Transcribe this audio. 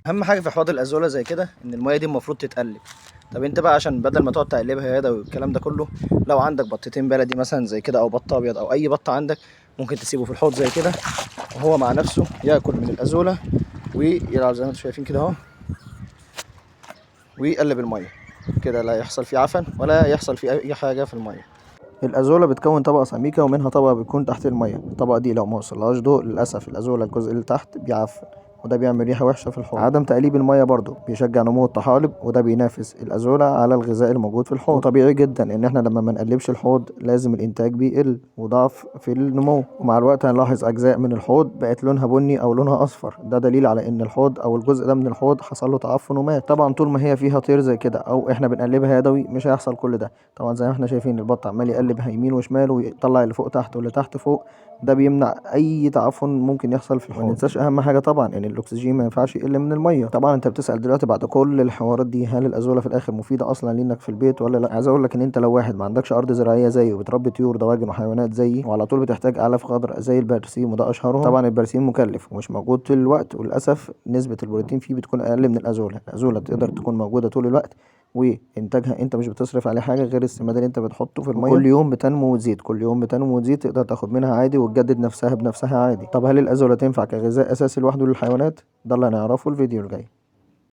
اهم حاجه في حوض الازوله زي كده ان الميه دي المفروض تتقلب. طب انت بقى عشان بدل ما تقعد تقلبها يدوي والكلام ده كله، لو عندك بطتين بلدي مثلا زي كده او بط ابيض او اي بط عندك، ممكن تسيبه في الحوض زي كده وهو مع نفسه ياكل من الازوله ويلعب زي ما انتم شايفين كده اهو، ويقلب الميه كده، لا يحصل فيه عفن ولا يحصل فيه اي حاجه في الميه. الازوله بتكون طبقه سميكه ومنها طبقه بتكون تحت الميه، الطبقه دي لو ما وصلهاش ضوء للاسف الازوله الجزء اللي تحت بيعفن، وده بيعمل ريحه وحشه في الحوض. عدم تقليب الميه برضو بيشجع نمو الطحالب، وده بينافس الازوله على الغذاء الموجود في الحوض. وطبيعي جدا ان احنا لما ما نقلبش الحوض لازم الانتاج بيقل وضعف في النمو، ومع الوقت هنلاحظ اجزاء من الحوض بقت لونها بني او لونها اصفر، ده دليل على ان الحوض او الجزء ده من الحوض حصل له تعفن ومات. طبعا طول ما هي فيها طير زي كده او احنا بنقلبها يدوي مش هيحصل كل ده. طبعا زي ما احنا شايفين البط عمال يقلبها يمين وشمال ويطلع اللي فوق تحت واللي تحت فوق، ده بيمنع اي تعفن ممكن يحصل في الحوض. ما ننساش اهم حاجه طبعا ان الاكسجين ما ينفعش يقل من الميه. طبعا انت بتسال دلوقتي بعد كل الحوارات دي هل الازوله في الاخر مفيده اصلا لينك في البيت ولا لا؟ عايز اقول لك ان انت لو واحد ما عندكش ارض زراعيه زيي وبتربي طيور دواجن وحيوانات زيي وعلى طول بتحتاج اعلاف خضراء زي البرسيم وده اشهرهم، طبعا البرسيم مكلف ومش موجود طول الوقت، وللاسف نسبه البروتين فيه بتكون اقل من الازوله. الازوله تقدر تكون موجوده طول الوقت وانتاجها انت مش بتصرف عليه حاجه غير السماد اللي انت بتحطه في الميه، كل يوم بتنمو وتزيد، كل يوم بتنمو وتزيد، تقدر تاخد منها عادي وتجدد نفسها بنفسها عادي. طب هل الازوله تنفع كغذاء اساسي لوحده للحيوانات؟ ده اللي هنعرفه الفيديو الجاي.